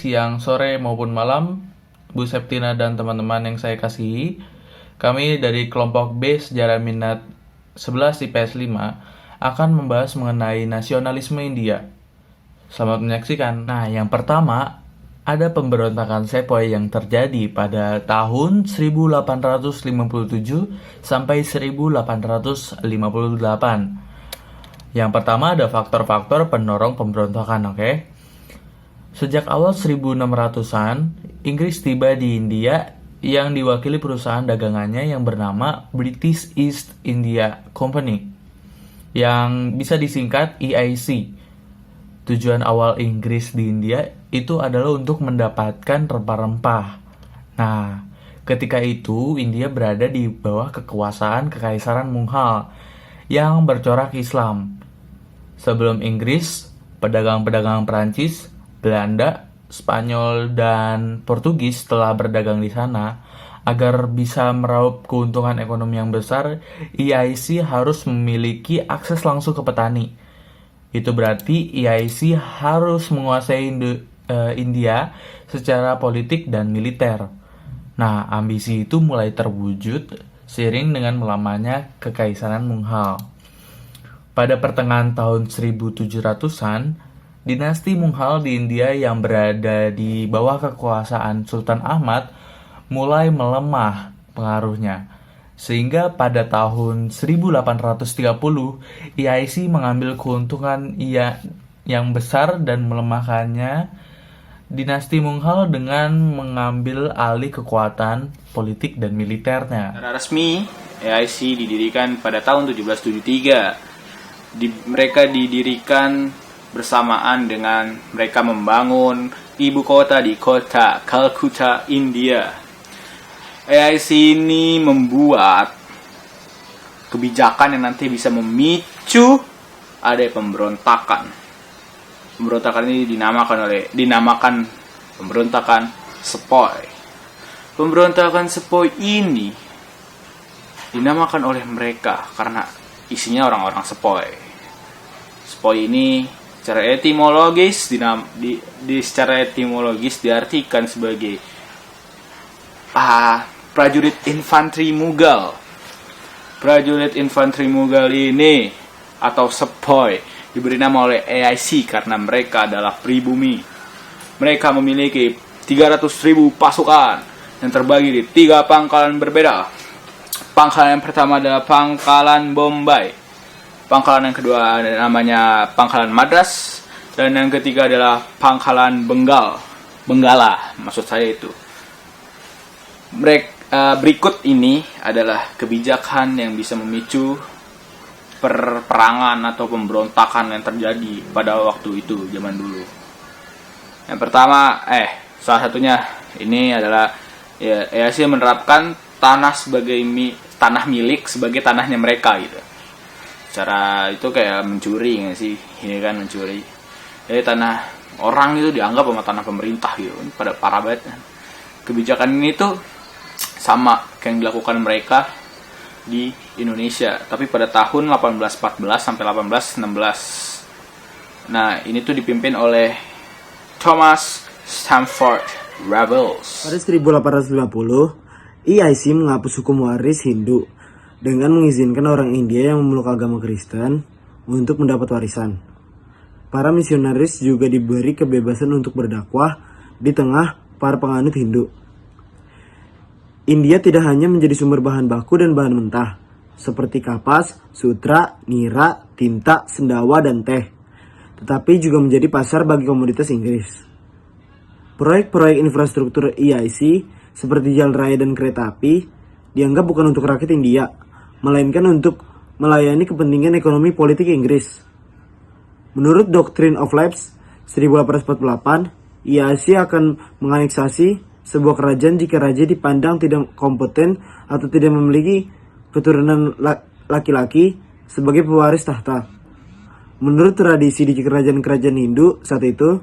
siang, sore, maupun malam, Bu Septina dan teman-teman yang saya kasihi. Kami dari kelompok B Sejarah Minat 11 IPS 5 akan membahas mengenai nasionalisme India. Selamat menyaksikan. Nah, yang pertama, ada pemberontakan Sepoy yang terjadi pada tahun 1857 sampai 1858. Yang pertama ada faktor-faktor pendorong pemberontakan, oke? Sejak awal 1600-an, Inggris tiba di India yang diwakili perusahaan dagangannya yang bernama British East India Company, yang bisa disingkat EIC. Tujuan awal Inggris di India itu adalah untuk mendapatkan rempah-rempah. Nah, ketika itu India berada di bawah kekuasaan Kekaisaran Mughal yang bercorak Islam. Sebelum Inggris, pedagang-pedagang Perancis, Belanda, Spanyol, dan Portugis telah berdagang di sana. Agar bisa meraup keuntungan ekonomi yang besar, EIC harus memiliki akses langsung ke petani. Itu berarti EIC harus menguasai India secara politik dan militer. Nah, ambisi itu mulai terwujud seiring dengan melamanya Kekaisaran Mughal. Pada pertengahan tahun 1700-an, dinasti Mughal di India yang berada di bawah kekuasaan Sultan Ahmad mulai melemah pengaruhnya. Sehingga pada tahun 1830, EIC mengambil keuntungan yang besar dan melemahkannya dinasti Mughal dengan mengambil alih kekuatan politik dan militernya. Secara resmi, EIC didirikan pada tahun 1773. Mereka didirikan bersamaan dengan mereka membangun ibu kota di kota Calcutta, India. EIC ini membuat kebijakan yang nanti bisa memicu ada pemberontakan. Pemberontakan ini dinamakan pemberontakan Sepoy. Pemberontakan Sepoy ini dinamakan oleh mereka karena isinya orang-orang Sepoy. Sepoy ini secara etimologis secara etimologis diartikan sebagai prajurit infanteri Mughal. Prajurit infanteri Mughal ini atau Sepoy diberi nama oleh EIC karena mereka adalah pribumi. Mereka memiliki 300.000 pasukan yang terbagi di 3 pangkalan berbeda. Pangkalan yang pertama adalah Pangkalan Bombay. Pangkalan yang kedua namanya Pangkalan Madras. Dan yang ketiga adalah Pangkalan Benggala, maksud saya itu. Berikut ini adalah kebijakan yang bisa memicu perperangan atau pemberontakan yang terjadi pada waktu itu, zaman dulu. Yang pertama, salah satunya ini adalah EIC menerapkan tanah milik sebagai tanahnya mereka gitu. Cara itu kayak mencuri nggak sih? Ini kan mencuri. Jadi tanah orang itu dianggap sama tanah pemerintah gitu. Pada parah banget. Kebijakan ini tuh sama kayak yang dilakukan mereka di Indonesia, tapi pada tahun 1814 sampai 1816. Nah, ini tuh dipimpin oleh Thomas Stamford Raffles. Pada 1850, EIC menghapus hukum waris Hindu dengan mengizinkan orang India yang memeluk agama Kristen untuk mendapat warisan. Para misionaris juga diberi kebebasan untuk berdakwah di tengah para penganut Hindu. India tidak hanya menjadi sumber bahan baku dan bahan mentah, seperti kapas, sutra, nira, tinta, sendawa, dan teh, tetapi juga menjadi pasar bagi komoditas Inggris. Proyek-proyek infrastruktur EIC seperti jalan raya dan kereta api dianggap bukan untuk rakyat India, melainkan untuk melayani kepentingan ekonomi politik Inggris. Menurut Doctrine of Lapse 1848, EIC akan menganeksasi sebuah kerajaan jika raja dipandang tidak kompeten atau tidak memiliki keturunan laki-laki sebagai pewaris tahta. Menurut tradisi di kerajaan-kerajaan Hindu saat itu,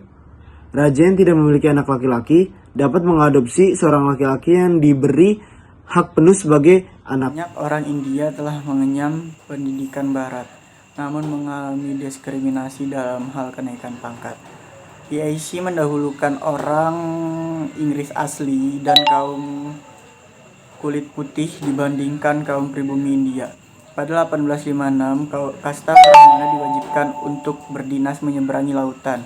raja yang tidak memiliki anak laki-laki dapat mengadopsi seorang laki-laki yang diberi hak penuh sebagai anak. Banyak orang India telah mengenyam pendidikan barat, namun mengalami diskriminasi dalam hal kenaikan pangkat. PIC mendahulukan orang Inggris asli dan kaum kulit putih dibandingkan kaum pribumi India. Pada 1856, kasta Brahmana diwajibkan untuk berdinas menyeberangi lautan.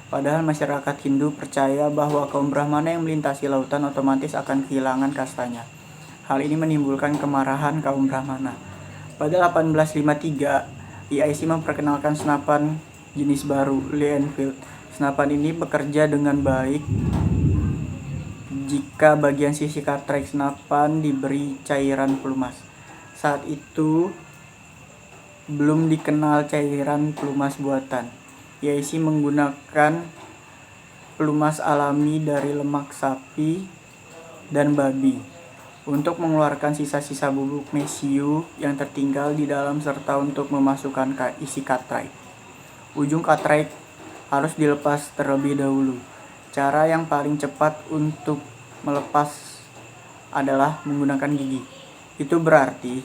Padahal masyarakat Hindu percaya bahwa kaum Brahmana yang melintasi lautan otomatis akan kehilangan kastanya. Hal ini menimbulkan kemarahan kaum Brahmana. Pada 1853, EIC memperkenalkan senapan jenis baru, Lee Enfield. Senapan ini bekerja dengan baik jika bagian sisi katrek senapan diberi cairan pelumas. Saat itu belum dikenal cairan pelumas buatan. EIC menggunakan pelumas alami dari lemak sapi dan babi untuk mengeluarkan sisa-sisa bubuk mesiu yang tertinggal di dalam serta untuk memasukkan isi katrek. Ujung katrek harus dilepas terlebih dahulu. Cara yang paling cepat untuk melepas adalah menggunakan gigi. Itu berarti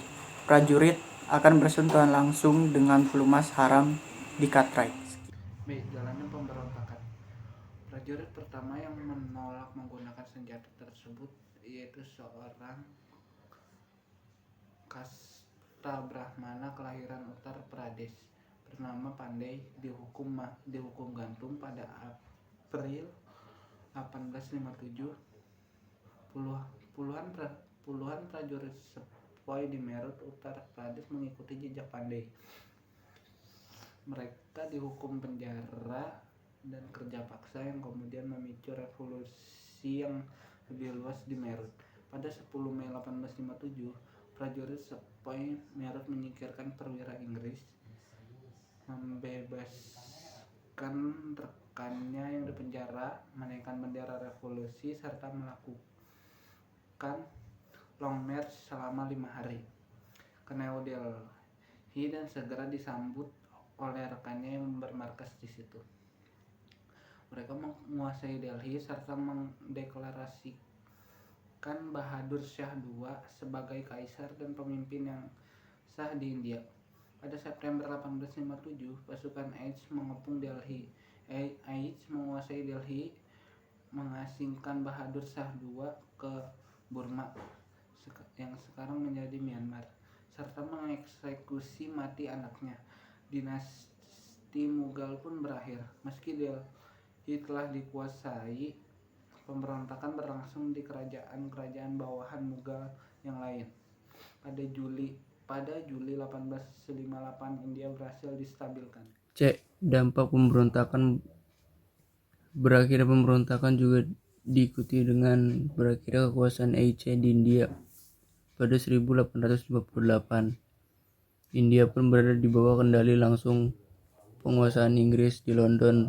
prajurit akan bersentuhan langsung dengan pelumas haram di katrek. Jalannya pemberontakan. Prajurit pertama yang menolak menggunakan senjata tersebut yaitu seorang kasta Brahmana kelahiran Uttar Pradesh bernama Pandey, dihukum gantung pada April 1857. Puluhan prajurit sepoi di Meerut, Uttar Pradesh mengikuti jejak Pandey. Mereka dihukum penjara dan kerja paksa yang kemudian memicu revolusi yang lebih luas di Meerut. Pada 10 Mei 1857, prajurit sepoi Meerut menyingkirkan perwira Inggris, membebaskan rekannya yang dipenjara, menaikkan bendera revolusi, serta melakukan long march selama 5 hari ke New Delhi dan segera disambut oleh rekannya yang bermarkas di situ. Mereka menguasai Delhi serta mendeklarasikan Bahadur Shah II sebagai kaisar dan pemimpin yang sah di India. Pada September 1857, pasukan Aich mengepung Delhi. Aich menguasai Delhi, mengasingkan Bahadur Shah II ke Burma yang sekarang menjadi Myanmar, serta mengeksekusi mati anaknya. Dinasti Mughal pun berakhir. Meski Delhi telah dikuasai, pemberontakan berlangsung di kerajaan-kerajaan bawahan Mughal yang lain. Pada Juli 1858, India berhasil distabilkan. Dampak pemberontakan. Berakhirnya pemberontakan juga diikuti dengan berakhirnya kekuasaan Aceh di India pada 1858. India pun berada di bawah kendali langsung penguasaan Inggris di London,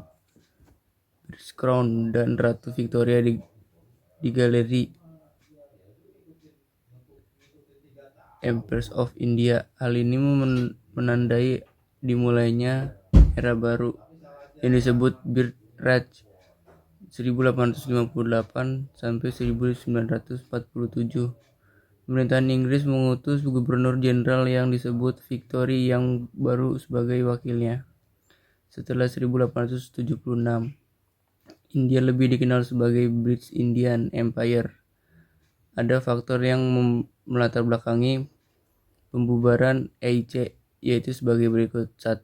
British Crown, dan Ratu Victoria di Galeri Empress of India. Hal ini menandai dimulainya era baru yang disebut Birth Raj 1858 sampai 1947. Pemerintahan Inggris mengutus gubernur jenderal yang disebut Victory yang baru sebagai wakilnya. Setelah 1876, India lebih dikenal sebagai British Indian Empire. Ada faktor yang melatar belakangi pembubaran Aceh, yaitu sebagai berikut. 1.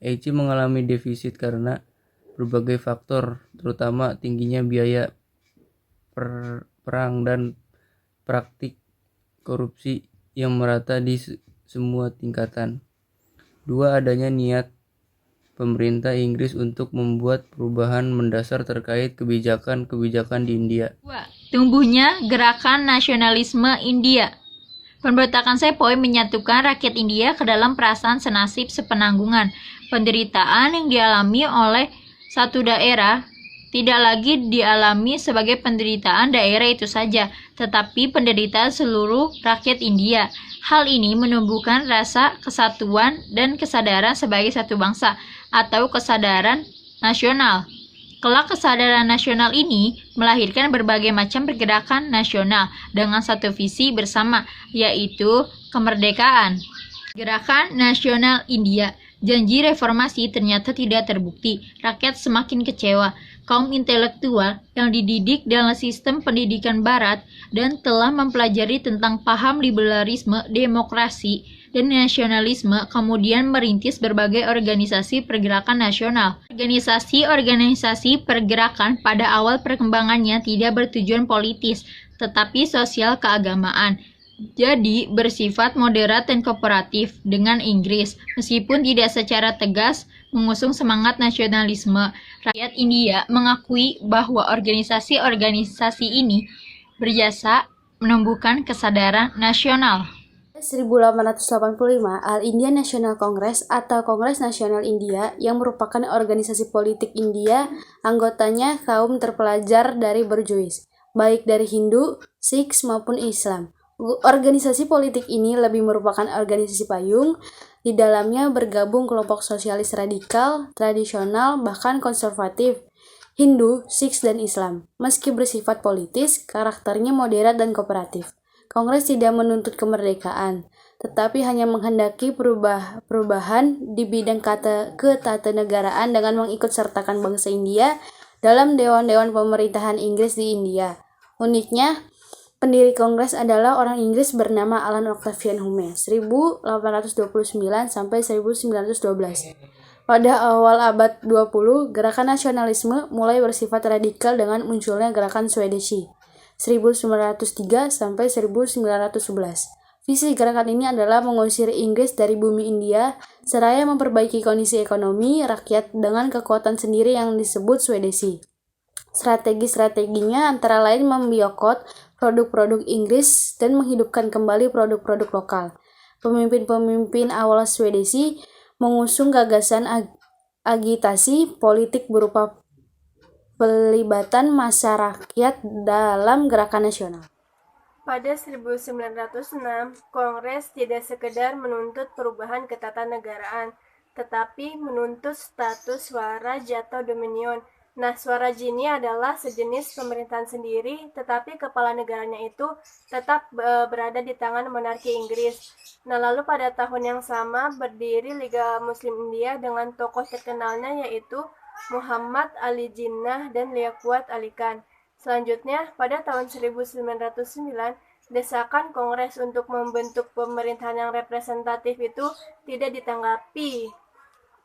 Aceh mengalami defisit karena berbagai faktor, terutama tingginya biaya perang dan praktik korupsi yang merata di semua tingkatan. 2. Adanya niat pemerintah Inggris untuk membuat perubahan mendasar terkait kebijakan-kebijakan di India. 2. Tumbuhnya gerakan nasionalisme India. Pemberontakan Sepoy menyatukan rakyat India ke dalam perasaan senasib sepenanggungan. Penderitaan yang dialami oleh satu daerah tidak lagi dialami sebagai penderitaan daerah itu saja, tetapi penderitaan seluruh rakyat India. Hal ini menumbuhkan rasa kesatuan dan kesadaran sebagai satu bangsa atau kesadaran nasional. Kelak kesadaran nasional ini melahirkan berbagai macam pergerakan nasional dengan satu visi bersama, yaitu kemerdekaan. Gerakan Nasional India Janji reformasi ternyata tidak terbukti. Rakyat semakin kecewa. Kaum intelektual yang dididik dalam sistem pendidikan barat dan telah mempelajari tentang paham liberalisme, demokrasi, dan nasionalisme kemudian merintis berbagai organisasi pergerakan nasional. Organisasi-organisasi pergerakan pada awal perkembangannya tidak bertujuan politis, tetapi sosial keagamaan. Jadi bersifat moderat dan kooperatif dengan Inggris, meskipun tidak secara tegas mengusung semangat nasionalisme. Rakyat India mengakui bahwa organisasi-organisasi ini berjasa menumbuhkan kesadaran nasional. 1885, All India National Congress atau Kongres Nasional India yang merupakan organisasi politik India, anggotanya kaum terpelajar dari Borjuis, baik dari Hindu, Sikh maupun Islam. Organisasi politik ini lebih merupakan organisasi payung, di dalamnya bergabung kelompok sosialis radikal, tradisional, bahkan konservatif, Hindu, Sikh, dan Islam. Meski bersifat politis, karakternya moderat dan kooperatif. Kongres tidak menuntut kemerdekaan, tetapi hanya menghendaki perubahan di bidang ketatanegaraan dengan mengikut sertakan bangsa India dalam dewan-dewan pemerintahan Inggris di India. Uniknya, pendiri Kongres adalah orang Inggris bernama Alan Octavian Hume, 1829 sampai 1912. Pada awal abad 20, gerakan nasionalisme mulai bersifat radikal dengan munculnya gerakan Swadeshi, 1903 sampai 1911. Visi gerakan ini adalah mengusir Inggris dari bumi India, seraya memperbaiki kondisi ekonomi rakyat dengan kekuatan sendiri yang disebut Swadeshi. Strategi-strateginya antara lain memboikot produk-produk Inggris dan menghidupkan kembali produk-produk lokal. Pemimpin-pemimpin awal Swadeshi mengusung gagasan agitasi politik berupa pelibatan masyarakat dalam gerakan nasional. Pada 1906, Kongres tidak sekedar menuntut perubahan ketatanegaraan, tetapi menuntut status Swaraj atau Dominion. Nah, Swaraj ini adalah sejenis pemerintahan sendiri, tetapi kepala negaranya itu tetap berada di tangan monarki Inggris. Nah, lalu pada tahun yang sama berdiri Liga Muslim India dengan tokoh terkenalnya yaitu Muhammad Ali Jinnah dan Liaquat Ali Khan. Selanjutnya, pada tahun 1909, desakan Kongres untuk membentuk pemerintahan yang representatif itu tidak ditanggapi.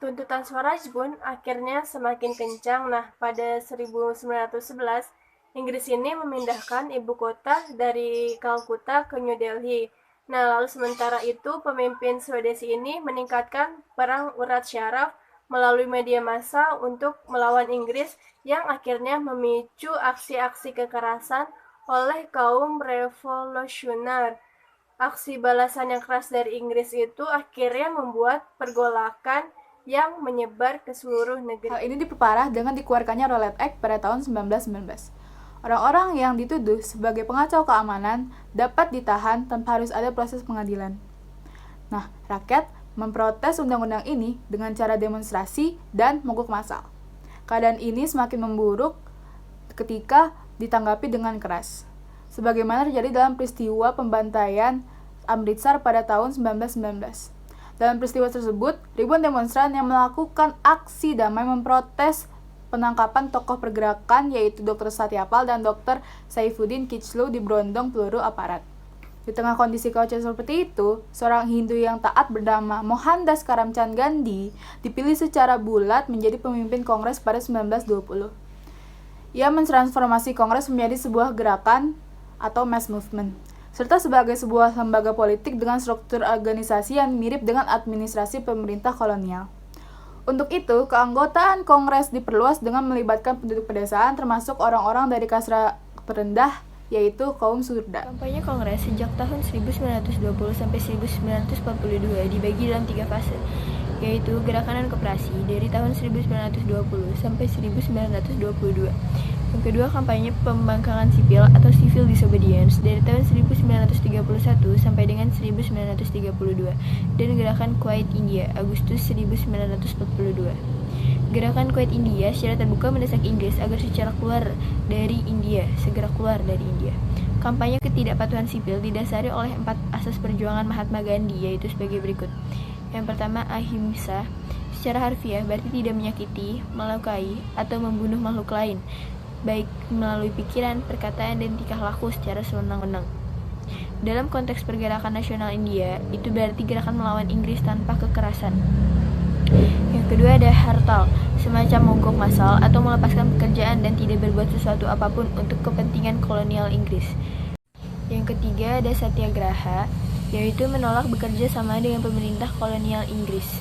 Tuntutan Swaraj pun akhirnya semakin kencang. Nah, pada 1911, Inggris ini memindahkan ibu kota dari Kalkuta ke New Delhi. Nah, lalu sementara itu pemimpin Swadeshi ini meningkatkan perang urat syaraf melalui media massa untuk melawan Inggris yang akhirnya memicu aksi-aksi kekerasan oleh kaum revolusioner. Aksi balasan yang keras dari Inggris itu akhirnya membuat pergolakan yang menyebar ke seluruh negeri. Hal ini diperparah dengan dikeluarkannya Rowlatt Act pada tahun 1919. Orang-orang yang dituduh sebagai pengacau keamanan dapat ditahan tanpa harus ada proses pengadilan. Nah, rakyat memprotes undang-undang ini dengan cara demonstrasi dan mogok massal. Keadaan ini semakin memburuk ketika ditanggapi dengan keras, sebagaimana terjadi dalam peristiwa pembantaian Amritsar pada tahun 1919. Dalam peristiwa tersebut, ribuan demonstran yang melakukan aksi damai memprotes penangkapan tokoh pergerakan yaitu Dr. Satyapal dan Dr. Saifuddin Kichlu di berondong peluru aparat. Di tengah kondisi kacau seperti itu, seorang Hindu yang taat bernama Mohandas Karamchand Gandhi dipilih secara bulat menjadi pemimpin Kongres pada 1920. Ia mentransformasi Kongres menjadi sebuah gerakan atau mass movement, serta sebagai sebuah lembaga politik dengan struktur organisasi yang mirip dengan administrasi pemerintah kolonial. Untuk itu, keanggotaan Kongres diperluas dengan melibatkan penduduk pedesaan termasuk orang-orang dari kasta terendah, yaitu kaum Surda. Kampanye Kongres sejak tahun 1920 sampai 1942 dibagi dalam 3 fase, yaitu gerakan dan koperasi dari tahun 1920 sampai 1922. Yang kedua, kampanye pembangkangan sipil atau civil disobedience dari tahun 1931 sampai dengan 1932, dan gerakan Quiet India Agustus 1942. Gerakan Quiet India secara terbuka mendesak Inggris agar segera keluar dari India. Kampanye ketidakpatuhan sipil didasari oleh 4 asas perjuangan Mahatma Gandhi, yaitu sebagai berikut. Yang pertama, ahimsa. Secara harfiah berarti tidak menyakiti, melukai, atau membunuh makhluk lain, baik melalui pikiran, perkataan, dan tingkah laku secara sewenang-wenang. Dalam konteks pergerakan nasional India, itu berarti gerakan melawan Inggris tanpa kekerasan. Yang kedua ada hartal, semacam mogok massal atau melepaskan pekerjaan dan tidak berbuat sesuatu apapun untuk kepentingan kolonial Inggris. Yang ketiga ada satyagraha, yaitu menolak bekerja sama dengan pemerintah kolonial Inggris.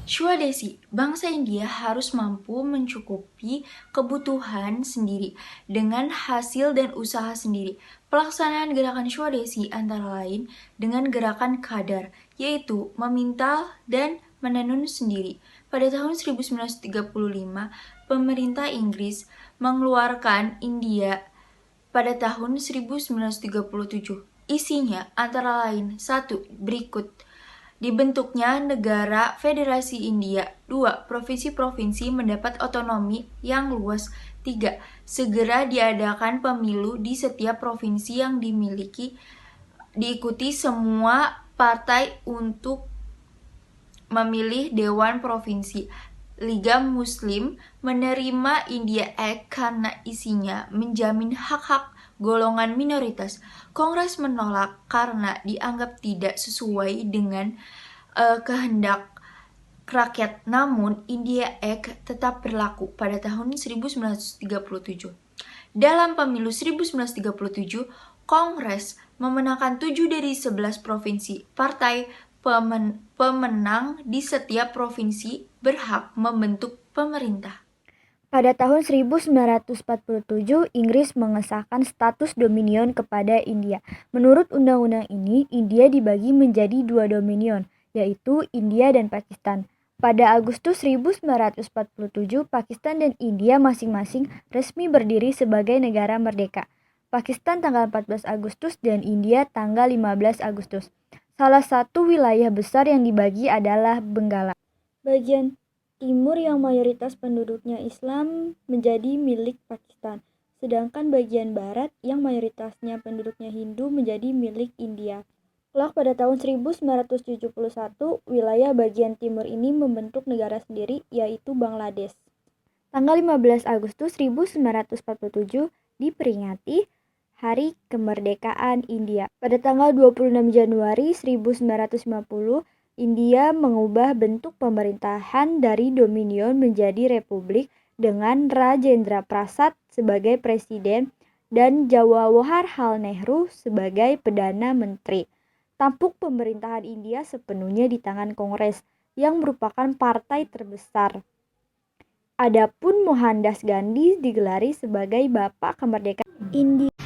Swadesi, bangsa India harus mampu mencukupi kebutuhan sendiri dengan hasil dan usaha sendiri. Pelaksanaan gerakan Swadesi antara lain dengan gerakan Khadar, yaitu memintal dan menenun sendiri. Pada tahun 1935, pemerintah Inggris mengeluarkan India pada tahun 1937. Isinya antara lain 1. Berikut: dibentuknya negara Federasi India. 2. Provinsi-provinsi mendapat otonomi yang luas. 3. Segera diadakan pemilu di setiap provinsi yang diikuti semua partai untuk memilih Dewan Provinsi. Liga Muslim menerima India Act karena isinya menjamin hak-hak golongan minoritas. Kongres menolak karena dianggap tidak sesuai dengan kehendak rakyat. Namun, India Act tetap berlaku pada tahun 1937. Dalam pemilu 1937, Kongres memenangkan 7 dari 11 provinsi. Partai pemenang di setiap provinsi berhak membentuk pemerintah. Pada tahun 1947, Inggris mengesahkan status dominion kepada India. Menurut undang-undang ini, India dibagi menjadi 2 dominion, yaitu India dan Pakistan. Pada Agustus 1947, Pakistan dan India masing-masing resmi berdiri sebagai negara merdeka. Pakistan tanggal 14 Agustus dan India tanggal 15 Agustus. Salah satu wilayah besar yang dibagi adalah Benggala. Bagian timur yang mayoritas penduduknya Islam menjadi milik Pakistan, sedangkan bagian barat yang mayoritasnya penduduknya Hindu menjadi milik India. Kelak pada tahun 1971, wilayah bagian timur ini membentuk negara sendiri, yaitu Bangladesh. Tanggal 15 Agustus 1947 diperingati Hari Kemerdekaan India. Pada tanggal 26 Januari 1950, India mengubah bentuk pemerintahan dari dominion menjadi republik dengan Rajendra Prasad sebagai presiden dan Jawaharlal Nehru sebagai perdana menteri. Tampuk pemerintahan India sepenuhnya di tangan Kongres yang merupakan partai terbesar. Adapun Mohandas Gandhi digelari sebagai Bapak Kemerdekaan India.